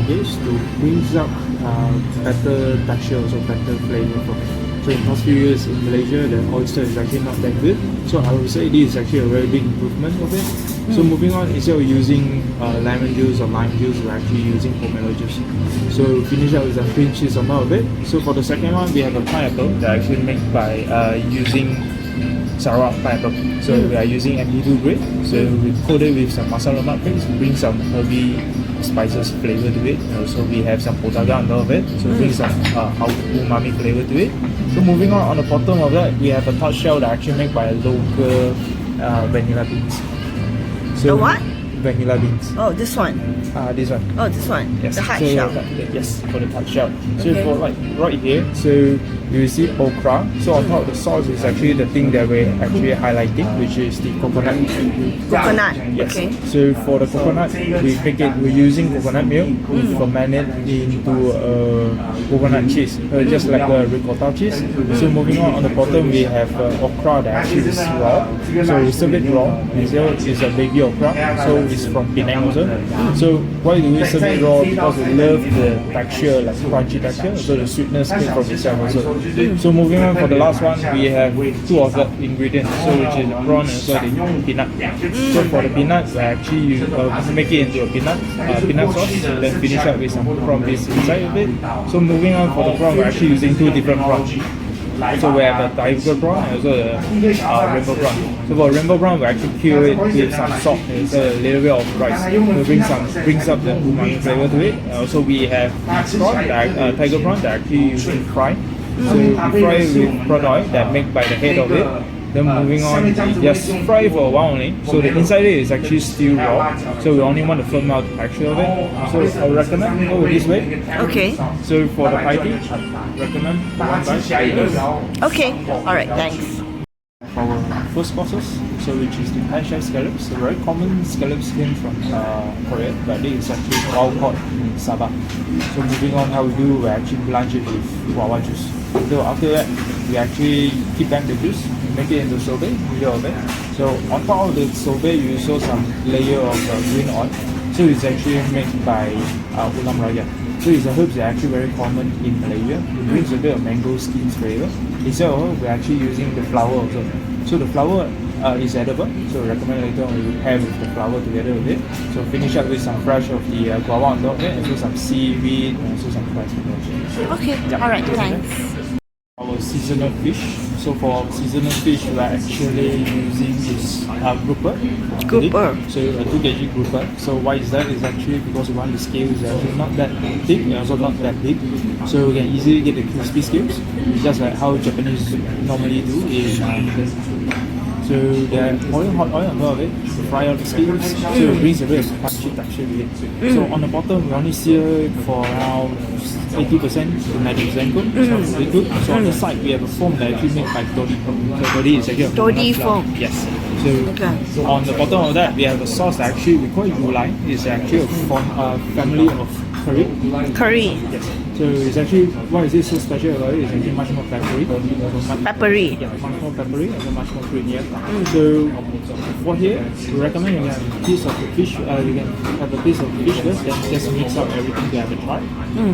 days to bring up better texture, also better flavor from it. So in the past few years in Malaysia, the oyster is actually not that good. So I would say this is actually a very big improvement of it. So moving on, instead of using lemon juice or lime juice, we're actually using pomelo juice. So finish up with some cream cheese on top of it. So for the second one, we have a pineapple that actually made by using Sarawak pineapple. So we are using ME2 grade. So we coat it with some masala lemak paste, bring some herby spices flavor to it. Also we have some potaga on top of it. So bring some umami flavor to it. So moving on the bottom of that, we have a tart shell that actually made by a local vanilla beans. So the what? Vanilla beans. Oh, this one. This one. Oh, this one. Yes. The hard so, shell. Yes, for the tart shell. So Okay. for like right here, so you will see okra. So on top of the sauce is actually the thing that we're actually highlighting, which is the coconut. Coconut. Yes. Okay. So for the coconut, we're using coconut milk, ferment it into coconut cheese, just like the ricotta cheese. So moving on the bottom, we have okra that actually is raw. So we serve it raw. It's a baby okra. So it's from Penang also. So why do we serve it raw? Because we love the texture, like crunchy texture. So the sweetness came from itself also. So moving on for the last one, we have two of the ingredients. So which is the prawn and also the peanut. So for the peanut, we actually make it into a peanut sauce, then finish up with some prawn base inside of it. So moving on for the prawn, we're actually using two different prawns. So we have a tiger prawn and also a rainbow prawn. So for rainbow prawn, we actually cure it with some salt and a little bit of rice. So brings up the umami flavor to it. Also we have tiger prawn that actually using fry. So we fry it with prawn oil that made by the head of it. Then moving on, we just fry it for a while only. So the inside it is actually still raw. So we only want to firm out the texture of it. So I would recommend go this way. Okay. So for the paiti, I recommend one bite. Okay. Alright, thanks. Our first courses, so which is the pan fried scallops. The very common scallops came from Korea, but it is actually wild caught in Sabah. So moving on, how we do, we actually blanch it with guava juice. So after that, we actually keep back the juice, make it into sorbet, middle of it. So on top of the sorbet, you saw some layer of green oil. So it's actually made by ulam raya. So it's a herb that actually very common in Malaysia. It brings a bit of mango skin flavor. Instead of we're actually using the flour also. So the flour is edible. So I recommend later on we pair with the flour together with it. So finish up with some fresh of the guava on top of it, and also some seaweed and also some rice. Okay. Yeah. Alright, thanks. Our seasonal fish. So for our seasonal fish, we are actually using this grouper. Grouper. So a 2 kg grouper. So why is that? It's actually because we want the scales are actually not that thick and also not that big. So we can easily get the crispy scales. It's just like how Japanese normally do in so the hot oil on top of it to fry out the scales. So it brings a bit of crunchy texture with it. So on the bottom we only sear it for around 80% to 90% cooked. So it's really good. So on the side we have a foam that actually made by Dodi. So Dodi is actually a Dodi flour. foam. Yes. So on the bottom of that we have a sauce that actually we call it gulai. It's actually a family of curry. Curry. Yes. So it's actually, why is it so special about it? It's actually much more peppery. Peppery. Yeah, much more peppery and then much more creamier. So for here, we recommend you have a piece of the fish. You can have a piece of the fish first, then just mix up everything to have a try.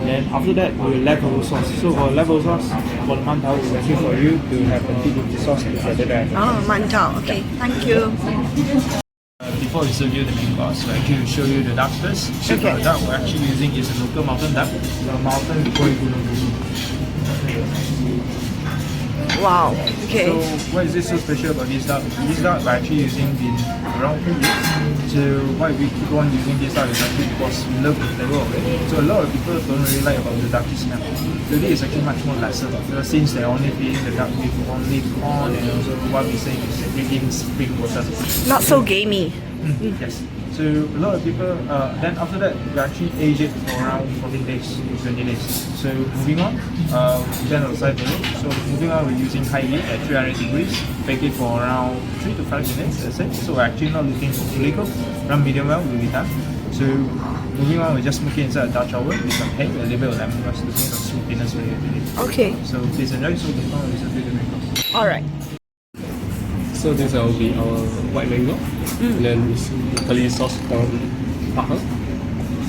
Then after that, we'll leftover sauce. So for leftover sauce, for the mantau, it's actually for you to have a bit of the sauce together there. Oh, mantau. Okay. Thank you. Before we serve you the main course, we actually show you the duck first. So Okay. the duck we're actually using is a local mountain duck. The mountain we call it Gunung Bumi. Wow. Okay. So what is it so special about this duck? This duck we're actually using been around 2 years. So why we keep on using this duck is actually because we love the flavor of it. So a lot of people don't really like about the ducky smell. So this is actually much more lesser. Since they're only feeding the duck with only corn and also what we say is drinking spring water. Not so gamey. Yes. So a lot of people, then after that, we actually age it for around 14 days to 20 days. So moving on, we then outside the it. So moving on, we're using high heat at 300 degrees, bake it for around 3 to 5 minutes, that's it. So we're actually not looking for fully cooked, around medium well will be done. So moving on, we just smoke it inside a Dutch oven with some egg, a little bit of lemon, to make some sweetness for it. Okay. So please enjoy. So before we serve you the main course. Alright. So this will be our white mango, and then this curry sauce from Pahang.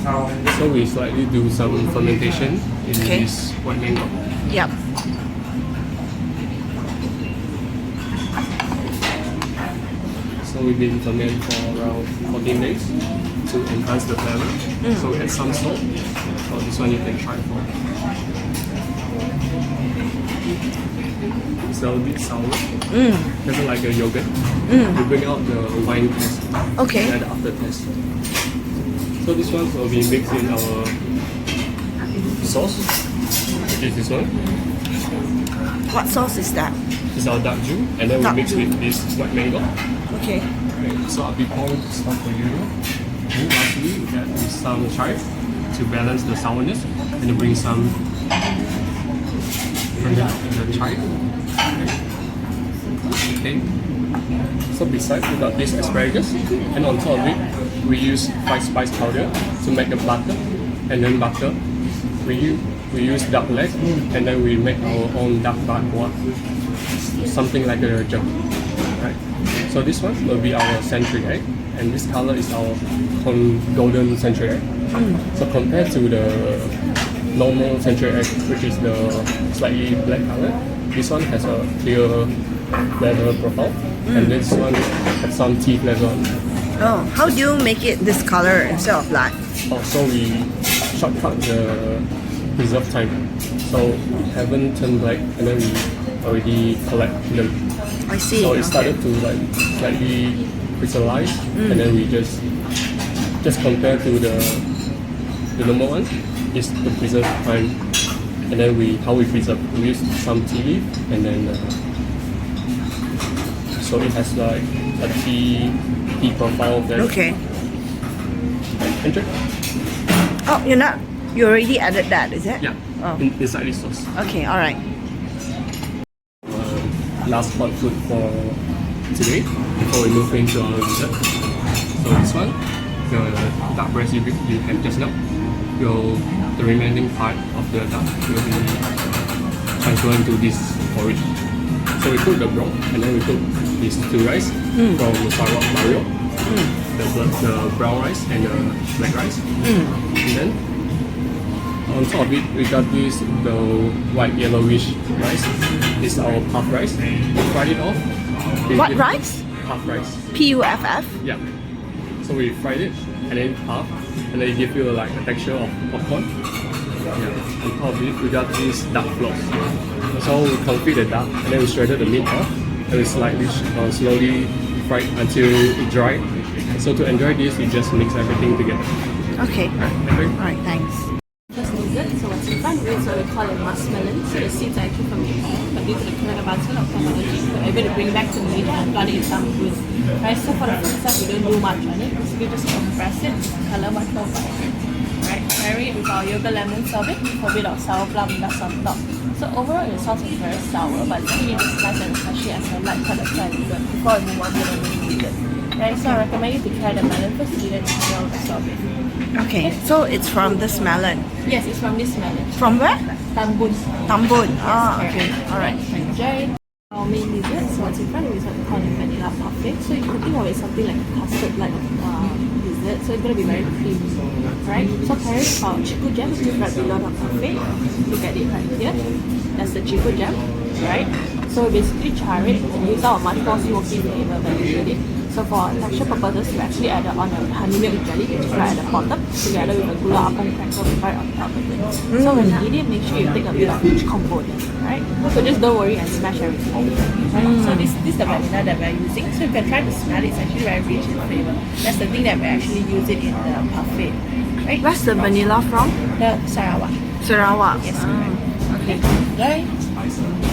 So we slightly do some fermentation in Okay. this white mango. Yep. So we've been fermenting for around 14 days to enhance the flavor. So add some salt. So this one you can try for. It's a bit sour. Kind of like a yogurt. We bring out the wine taste. Okay. And the aftertaste. So this one will be mixed in our sauce, which is this one. What sauce is that? It's our dark jus, and then we Dark mix jus. with this white mango. Okay. So I'll be pouring stuff for you. And lastly, we add some chive to balance the sourness and to bring some the chive. Okay. So besides, we got this asparagus, and on top of it, we use 5 spice powder to make the butter, and then butter. We use duck leg, and then we make our own duck bakwa, something like a jerky, right? So this one will be our century egg, and this color is our golden century egg. So compared to the normal century egg, which is the slightly black color, this one has a clear flavor profile, and this one has some tea flavor on it. Oh, how do you make it this color instead of black? So we shortcut the preserve time. So we haven't turned black, and then we already collect them. I see. So it started to like slightly crystallize, and then we just compare to the normal one is the preserve time, and then how we preserve. We use some tea leaf, and then so it has like a tea profile there. Okay. Enjoy. Oh, you already added that, is it? Yeah. Oh. Inside this sauce. Okay, alright. Last hot food for today before we move into our dessert. So this one, the duck breast you had just now, the remaining part of the duck will be transferred into this porridge. So we cook the broth, and then we cook these 2 rice from Sarawak Mario, the brown rice and the black rice. And then on top of it, we got the white yellowish rice. This is our puff rice. We fried it off. What rice? Puff rice. Puff? Yeah. So we fried it and then puff, and then it give you like a texture of popcorn. Yeah. On top of it, we got this duck floss. So we confit the duck, and then we shredded the meat off, and we slightly slowly fried until it dry. So to enjoy this, you just mix everything together. Okay. Right? Alright, thanks. First dessert, so what's in front of it is what we call a muskmelon. So the seeds are actually from Japan, but due to the current advancement of technology, we're able to bring it back to Malaysia and plant it in some foods. Right, so for the food itself, we don't do much on it. Basically just compress it, color much more vibrant. Right, marry it with our yogurt lemon sorbet, with a bit of sour plum nuts on top. So overall, the sauce is very sour, but it's really just nice and especially as a light kind of dessert before we move on to the main dessert. Right, so I recommend you to try the melon first, then try the sorbet. Okay, so it's from this melon. Yes, it's from this melon. From where? Tambun. Tambun. Ah, correct. okay. Alright. Enjoy. Our main dessert, so what's in front of you is what we call a vanilla parfait. So you can think of it as something like a custard-like dessert. So it's going to be very creamy, right? So pair it with our chiku jam, which is right below the parfait. Look at it right here. That's the chiku jam, right? So we basically char it and use our much more smoky flavor when we eat it. So for texture purposes, we actually added on a honey milk jelly, which is right at the bottom, together with a gula apong cracker right on top of it. So when you eat it, make sure you take a bit of each component, right? So just don't worry and smash everything. Right? So this is the vanilla that we're using. So you can try to smell it. It's actually very rich in flavor. That's the thing that we actually use it in the parfait. Right? Where's the vanilla from? The Sarawak. Sarawak. Yes, Ah, correct. okay. Enjoy.